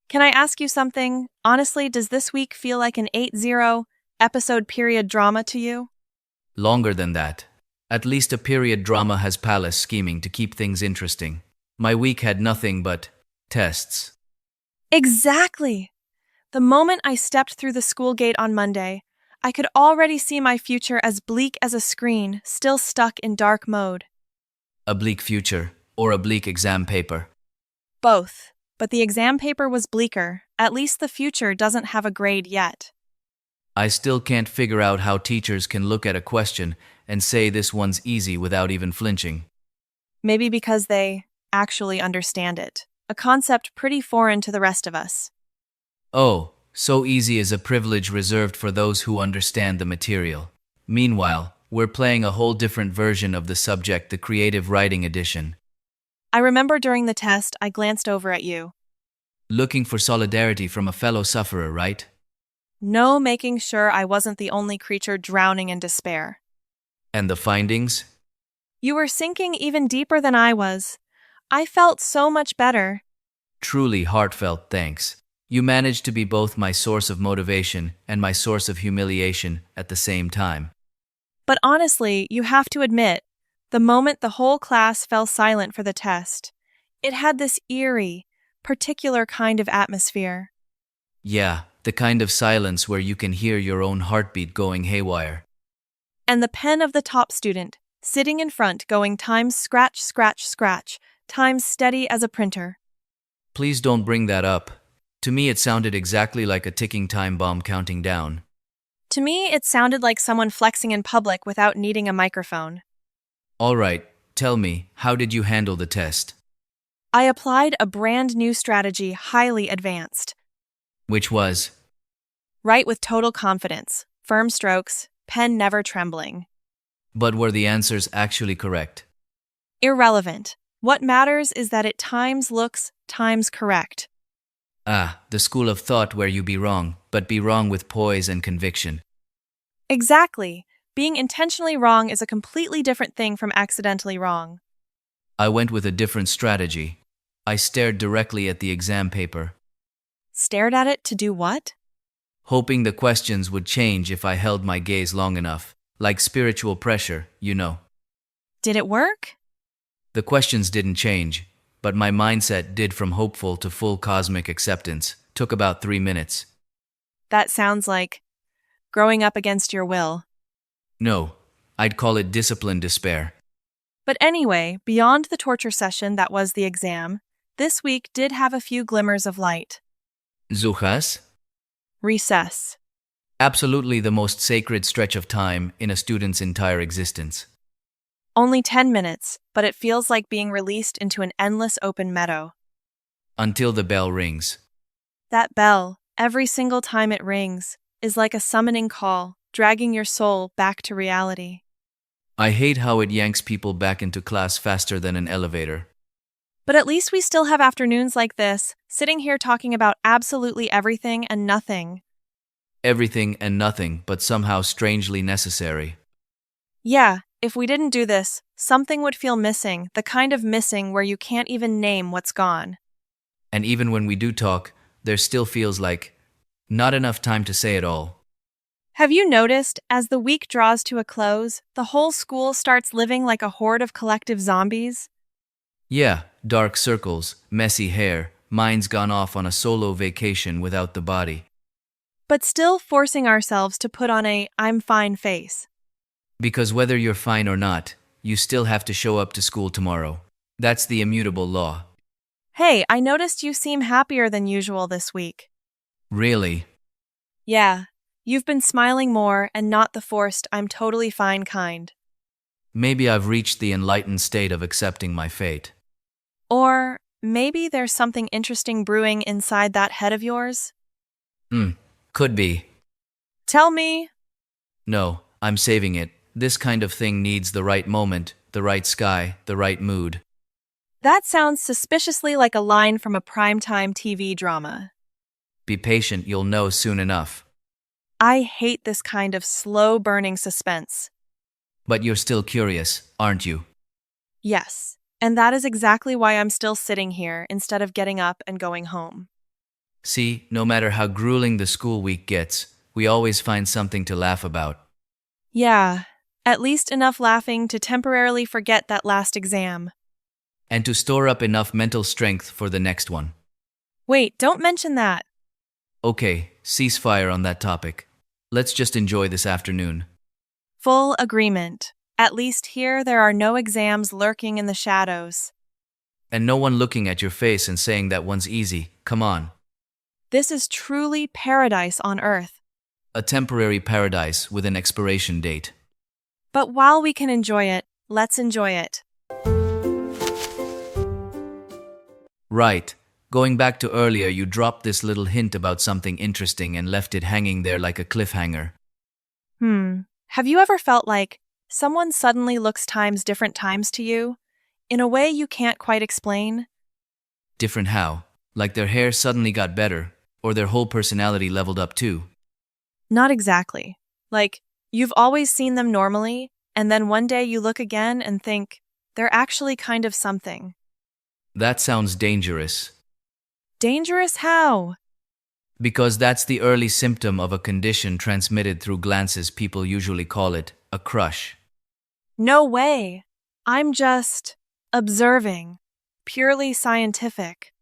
Can I ask you something? Honestly, does this week feel like an 8-0 episode period drama to you? Longer than that. At least a period drama has Palace scheming to keep things interesting. My week had nothing but tests. Exactly! The moment I stepped through the school gate on Monday, I could already see my future as bleak as a screen, still stuck in dark mode. A bleak future, or a bleak exam paper. Both. But the exam paper was bleaker. At least the future doesn't have a grade yet. I still can't figure out how teachers can look at a question and say this one's easy without even flinching. Maybe because they actually understand it. A concept pretty foreign to the rest of us. Oh, so easy is a privilege reserved for those who understand the material. Meanwhile, we're playing a whole different version of the subject, the creative writing edition. I remember during the test, I glanced over at you. Looking for solidarity from a fellow sufferer, right? No, making sure I wasn't the only creature drowning in despair. And the findings? You were sinking even deeper than I was. I felt so much better. Truly heartfelt thanks. You managed to be both my source of motivation and my source of humiliation at the same time. But honestly, you have to admit, the moment the whole class fell silent for the test, it had this eerie, particular kind of atmosphere. Yeah, the kind of silence where you can hear your own heartbeat going haywire. And the pen of the top student, sitting in front going times scratch, scratch, scratch, times steady as a printer. Please don't bring that up. To me, it sounded exactly like a ticking time bomb counting down. To me, it sounded like someone flexing in public without needing a microphone. All right, tell me, how did you handle the test? I applied a brand new strategy, highly advanced. Which was? Write with total confidence, firm strokes, pen never trembling. But were the answers actually correct? Irrelevant. What matters is that it times looks, times correct. Ah, the school of thought where you be wrong, but be wrong with poise and conviction. Exactly. Being intentionally wrong is a completely different thing from accidentally wrong. I went with a different strategy. I stared directly at the exam paper, Stared at it to do what? hoping the questions would change if I held my gaze long enough, like spiritual pressure, you know. Did it work? The questions didn't change, but my mindset did. From hopeful to full cosmic acceptance. Took about 3 minutes. That sounds like growing up against your will. No, I'd call it disciplined despair. But anyway, beyond the torture session that was the exam, this week did have a few glimmers of light. Zuhas? Recess. Absolutely the most sacred stretch of time in a student's entire existence. Only 10 minutes, but it feels like being released into an endless open meadow. Until the bell rings. That bell, every single time it rings, is like a summoning call, dragging your soul back to reality. I hate how it yanks people back into class faster than an elevator. But at least we still have afternoons like this, sitting here talking about absolutely everything and nothing. Everything and nothing, but somehow strangely necessary. Yeah, if we didn't do this, something would feel missing, the kind of missing where you can't even name what's gone. And even when we do talk, there still feels like not enough time to say it all. Have you noticed, as the week draws to a close, the whole school starts living like a horde of collective zombies? Yeah, dark circles, messy hair, minds gone off on a solo vacation without the body. But still forcing ourselves to put on a I'm fine face. Because whether you're fine or not, you still have to show up to school tomorrow. That's the immutable law. Hey, I noticed you seem happier than usual this week. Really? Yeah, you've been smiling more and not the forced I'm totally fine kind. Maybe I've reached the enlightened state of accepting my fate. Or maybe there's something interesting brewing inside that head of yours? Could be. Tell me. No, I'm saving it. This kind of thing needs the right moment, the right sky, the right mood. That sounds suspiciously like a line from a primetime TV drama. Be patient, you'll know soon enough. I hate this kind of slow-burning suspense. But you're still curious, aren't you? Yes, and that is exactly why I'm still sitting here instead of getting up and going home. See, no matter how grueling the school week gets, we always find something to laugh about. Yeah, at least enough laughing to temporarily forget that last exam. And to store up enough mental strength for the next one. Wait, don't mention that. Okay, ceasefire on that topic. Let's just enjoy this afternoon. Full agreement. At least here there are no exams lurking in the shadows. And no one looking at your face and saying that one's easy. Come on. This is truly paradise on earth. A temporary paradise with an expiration date. But while we can enjoy it, let's enjoy it. Right. Going back to earlier, you dropped this little hint about something interesting and left it hanging there like a cliffhanger. Have you ever felt like someone suddenly looks different times to you? In a way you can't quite explain? Different how? Like their hair suddenly got better, or their whole personality leveled up too? Not exactly. Like, you've always seen them normally, and then one day you look again and think, they're actually kind of something. That sounds dangerous. Dangerous how? Because that's the early symptom of a condition transmitted through glances. People usually call it a crush. No way. I'm just observing. Purely scientific.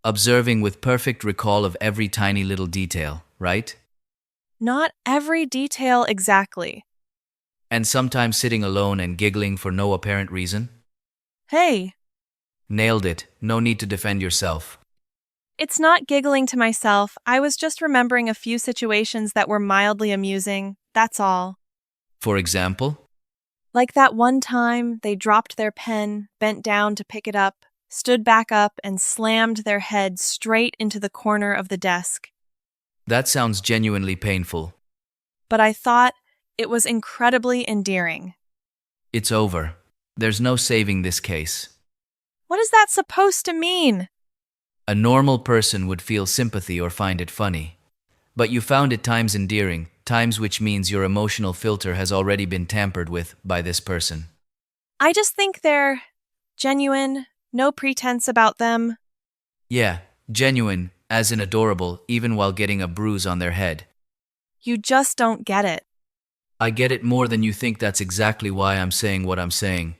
Observing with perfect recall of every tiny little detail, right? Not every detail exactly. And sometimes sitting alone and giggling for no apparent reason? Hey, Nailed it. No need to defend yourself. it's not giggling to myself. I was just remembering a few situations that were mildly amusing. That's all. For example? Like that one time they dropped their pen, bent down to pick it up, stood back up, and slammed their head straight into the corner of the desk. That sounds genuinely painful. But I thought it was incredibly endearing. It's over. There's no saving this case. What is that supposed to mean? A normal person would feel sympathy or find it funny. But you found it times endearing, times which means your emotional filter has already been tampered with by this person. I just think they're genuine, no pretense about them. Yeah, genuine, as in adorable, even while getting a bruise on their head. You just don't get it. I get it more than you think. That's exactly why I'm saying what I'm saying.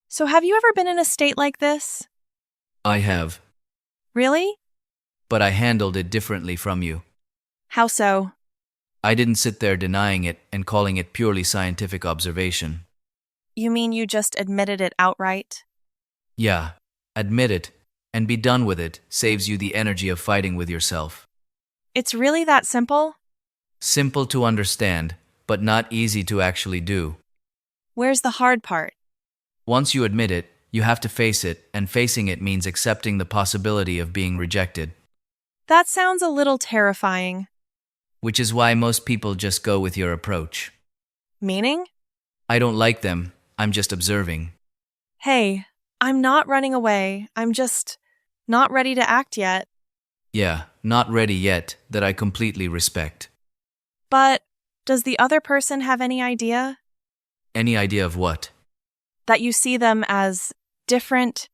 So have you ever been in a state like this? I have. Really? But I handled it differently from you. How so? I didn't sit there denying it and calling it purely scientific observation. You mean you just admitted it outright? Yeah, admit it, and be done with it saves you the energy of fighting with yourself. It's really that simple? Simple to understand, but not easy to actually do. Where's the hard part? Once you admit it, you have to face it, and facing it means accepting the possibility of being rejected. That sounds a little terrifying. Which is why most people just go with your approach. Meaning? I don't like them, I'm just observing. Hey, I'm not running away. I'm just not ready to act yet. Yeah, not ready yet, that I completely respect. But does the other person have any idea? Any idea of what? That you see them as different?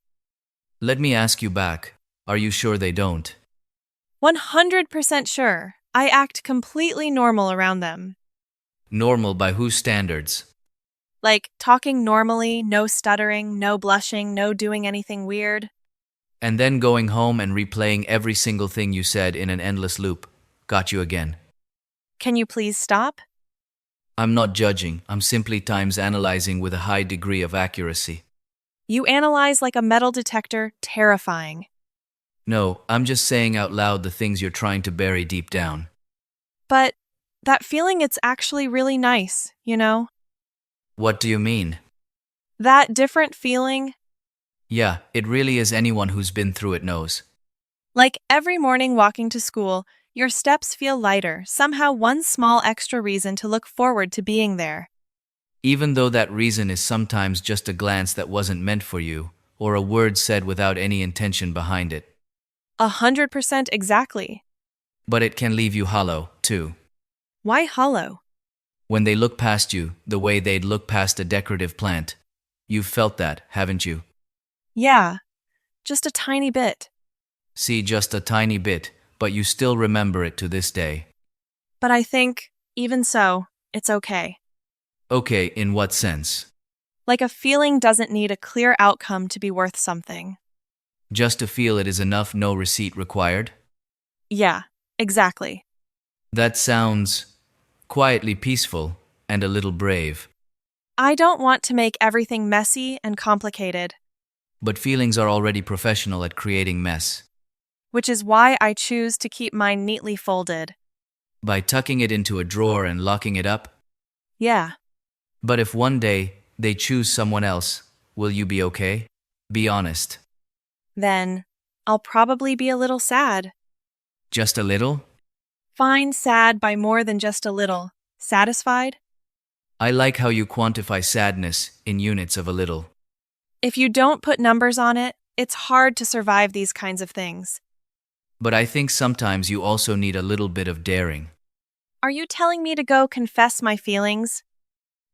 Let me ask you back. Are you sure they don't? 100% sure. I act completely normal around them. Normal by whose standards? Like talking normally, no stuttering, no blushing, no doing anything weird. And then going home and replaying every single thing you said in an endless loop. Got you again. Can you please stop? I'm not judging, I'm simply times analyzing with a high degree of accuracy. You analyze like a metal detector, terrifying. No, I'm just saying out loud the things you're trying to bury deep down. But that feeling, it's actually really nice, you know? What do you mean? That different feeling, Yeah, it really is. Anyone who's been through it knows. like every morning walking to school, your steps feel lighter, somehow one small extra reason to look forward to being there. Even though that reason is sometimes just a glance that wasn't meant for you, or a word said without any intention behind it. 100% exactly. But it can leave you hollow, too. Why hollow? When they look past you, the way they'd look past a decorative plant. You've felt that, haven't you? Yeah, just a tiny bit. See, just a tiny bit, but you still remember it to this day. But I think, even so, it's okay. Okay, in what sense? Like a feeling doesn't need a clear outcome to be worth something. Just to feel it is enough, no receipt required? Yeah, exactly. That sounds quietly peaceful and a little brave. I don't want to make everything messy and complicated, But feelings are already professional at creating mess. which is why I choose to keep mine neatly folded. By tucking it into a drawer and locking it up? Yeah. But if one day they choose someone else, will you be okay? Be honest. Then, I'll probably be a little sad. Just a little? Fine sad by more than just a little. Satisfied? I like how you quantify sadness in units of a little. If you don't put numbers on it, it's hard to survive these kinds of things. But I think sometimes you also need a little bit of daring. Are you telling me to go confess my feelings?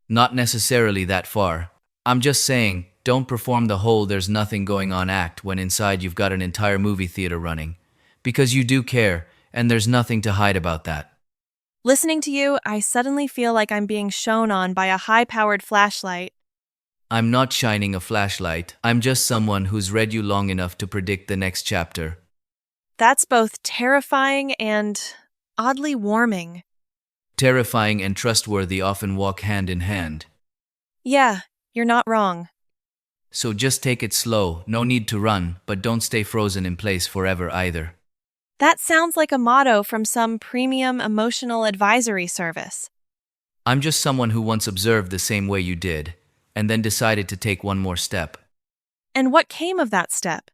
Not necessarily that far. I'm just saying, don't perform the whole there's nothing going on act when inside you've got an entire movie theater running. Because you do care, and there's nothing to hide about that. Listening to you, I suddenly feel like I'm being shone on by a high-powered flashlight. I'm not shining a flashlight, I'm just someone who's read you long enough to predict the next chapter. That's both terrifying and oddly warming. Terrifying and trustworthy often walk hand in hand. Yeah, you're not wrong. So just take it slow, no need to run, but don't stay frozen in place forever either. That sounds like a motto from some premium emotional advisory service. I'm just someone who once observed the same way you did, and then decided to take one more step. And what came of that step?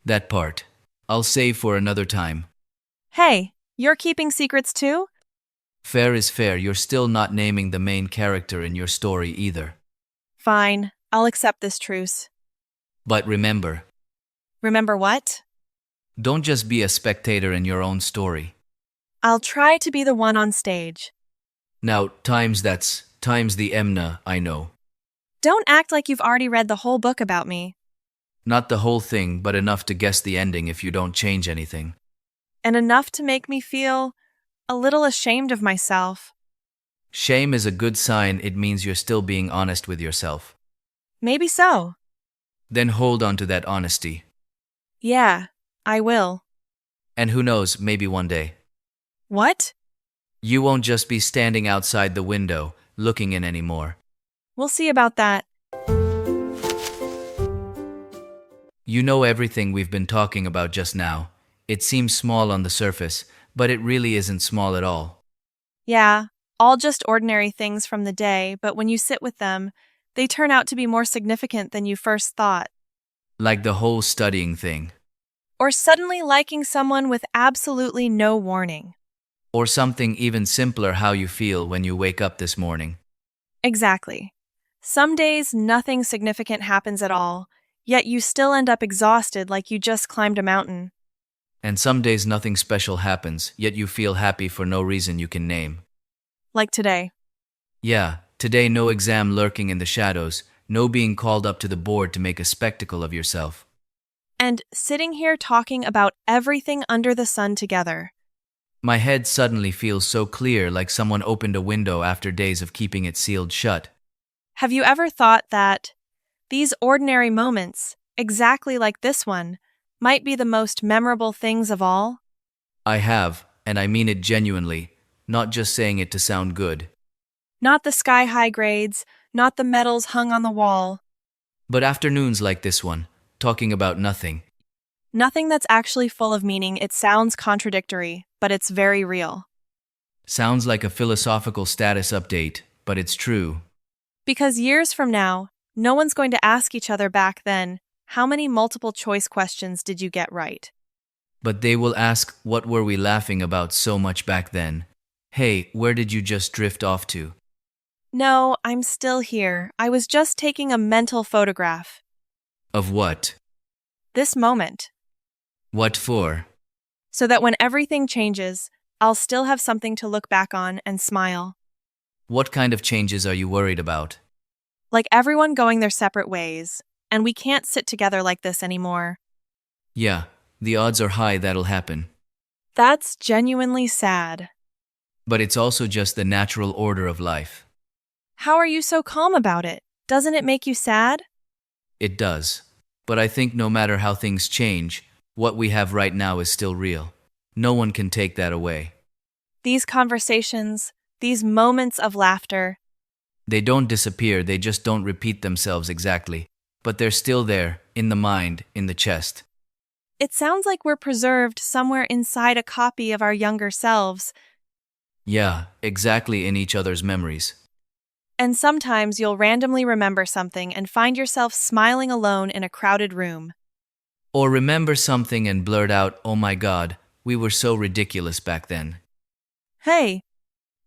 That part, I'll save for another time. Hey, you're keeping secrets too? Fair is fair, you're still not naming the main character in your story either. Fine, I'll accept this truce. But remember, Remember what? don't just be a spectator in your own story. I'll try to be the one on stage. Now, times the Emna, I know. Don't act like you've already read the whole book about me. Not the whole thing, but enough to guess the ending if you don't change anything. And enough to make me feel a little ashamed of myself. Shame is a good sign, it means you're still being honest with yourself. Maybe so. Then hold on to that honesty. Yeah, I will. And who knows, maybe one day. What? You won't just be standing outside the window, looking in anymore. We'll see about that. You know everything we've been talking about just now. It seems small on the surface, but it really isn't small at all. Yeah, all just ordinary things from the day, but when you sit with them, they turn out to be more significant than you first thought. Like the whole studying thing. Or suddenly liking someone with absolutely no warning. Or something even simpler, how you feel when you wake up this morning. Exactly. Some days nothing significant happens at all, yet you still end up exhausted like you just climbed a mountain. And some days nothing special happens, yet you feel happy for no reason you can name. Like today. Yeah, today no exam lurking in the shadows, no being called up to the board to make a spectacle of yourself. And sitting here talking about everything under the sun together. My head suddenly feels so clear, like someone opened a window after days of keeping it sealed shut. Have you ever thought that these ordinary moments, exactly like this one, might be the most memorable things of all? I have, and I mean it genuinely, not just saying it to sound good. Not the sky-high grades, not the medals hung on the wall. But afternoons like this one, talking about nothing. Nothing that's actually full of meaning. It sounds contradictory, but it's very real. Sounds like a philosophical status update, but it's true. Because years from now, no one's going to ask each other back then, how many multiple choice questions did you get right? But they will ask, what were we laughing about so much back then? Hey, where did you just drift off to? No, I'm still here. I was just taking a mental photograph. Of what? This moment. What for? So that when everything changes, I'll still have something to look back on and smile. What kind of changes are you worried about? Like everyone going their separate ways, and we can't sit together like this anymore. Yeah, the odds are high that'll happen. That's genuinely sad. But it's also just the natural order of life. How are you so calm about it? Doesn't it make you sad? It does. But I think no matter how things change, what we have right now is still real. No one can take that away. These conversations, these moments of laughter, They don't disappear, they just don't repeat themselves exactly. But they're still there, in the mind, in the chest. it sounds like we're preserved somewhere inside a copy of our younger selves, Yeah, exactly in each other's memories. and sometimes you'll randomly remember something and find yourself smiling alone in a crowded room. Or remember something and blurt out, oh my god, we were so ridiculous back then. Hey,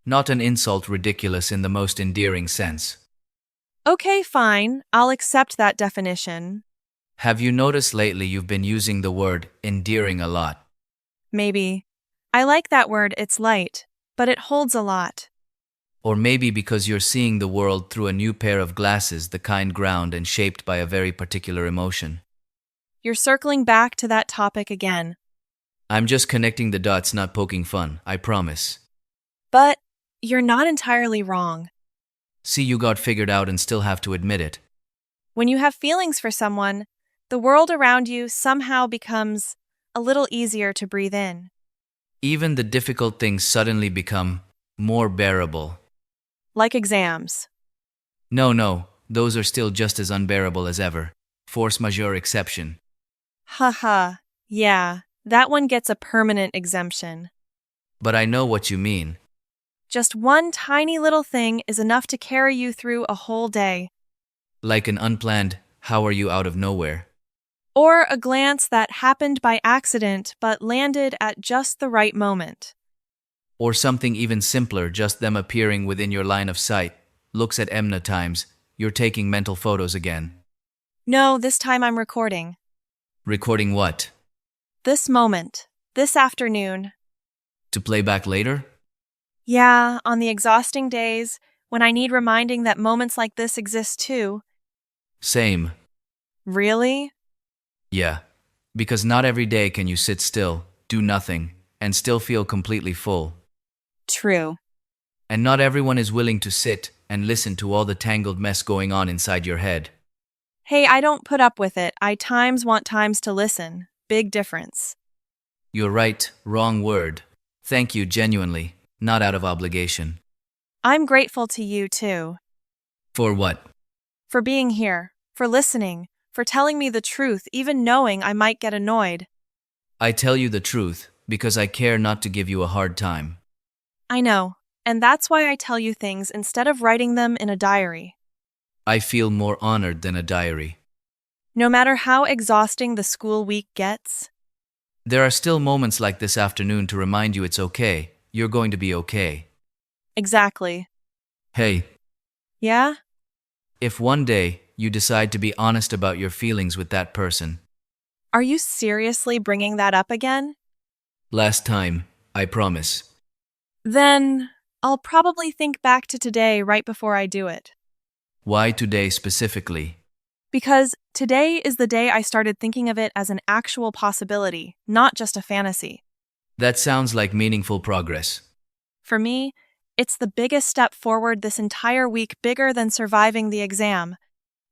Not an insult ridiculous in the most endearing sense. okay, fine, I'll accept that definition. Have you noticed lately you've been using the word endearing a lot? Maybe. I like that word, it's light, but it holds a lot. Or maybe because you're seeing the world through a new pair of glasses, the kind ground and shaped by a very particular emotion. You're circling back to that topic again. I'm just connecting the dots, not poking fun, I promise. But you're not entirely wrong. See, you got figured out and still have to admit it. When you have feelings for someone, the world around you somehow becomes a little easier to breathe in. Even the difficult things suddenly become more bearable. Like exams. No, those are still just as unbearable as ever. Force majeure exception. Haha, yeah, that one gets a permanent exemption. But I know what you mean. Just one tiny little thing is enough to carry you through a whole day. Like an unplanned, how are you out of nowhere? Or a glance that happened by accident but landed at just the right moment. Or something even simpler, just them appearing within your line of sight. Looks at Emna times, you're taking mental photos again. No, this time I'm recording. Recording what? This moment. This afternoon. To play back later? Yeah, on the exhausting days, when I need reminding that moments like this exist too. Same. Really? Yeah. Because not every day can you sit still, do nothing, and still feel completely full. True. And not everyone is willing to sit and listen to all the tangled mess going on inside your head. Hey, I don't put up with it. I times want times to listen. Big difference. You're right, wrong word. Thank you genuinely, not out of obligation. I'm grateful to you too. For what? For being here, for listening, for telling me the truth, even knowing I might get annoyed. I tell you the truth because I care not to give you a hard time. I know, and that's why I tell you things instead of writing them in a diary. I feel more honored than a diary. No matter how exhausting the school week gets. There are still moments like this afternoon to remind you it's okay. You're going to be okay. Exactly. Hey, Yeah? if one day you decide to be honest about your feelings with that person, Are you seriously bringing that up again? last time, I promise. Then I'll probably think back to today right before I do it. Why today specifically? Because today is the day I started thinking of it as an actual possibility, not just a fantasy. That sounds like meaningful progress. For me, it's the biggest step forward this entire week, bigger than surviving the exam.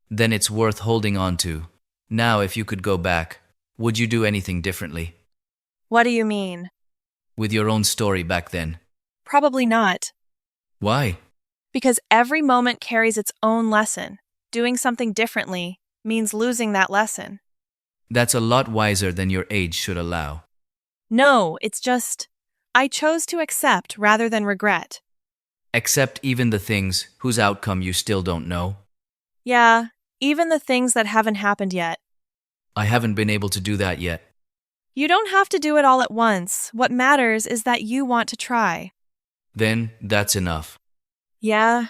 Then it's worth holding on to. Now, if you could go back, would you do anything differently? What do you mean? With your own story back then? Probably not. Why? Because every moment carries its own lesson. Doing something differently means losing that lesson. That's a lot wiser than your age should allow. No, it's just, I chose to accept rather than regret. Accept even the things whose outcome you still don't know. Yeah, even the things that haven't happened yet. I haven't been able to do that yet. You don't have to do it all at once. What matters is that you want to try. Then, that's enough. Yeah,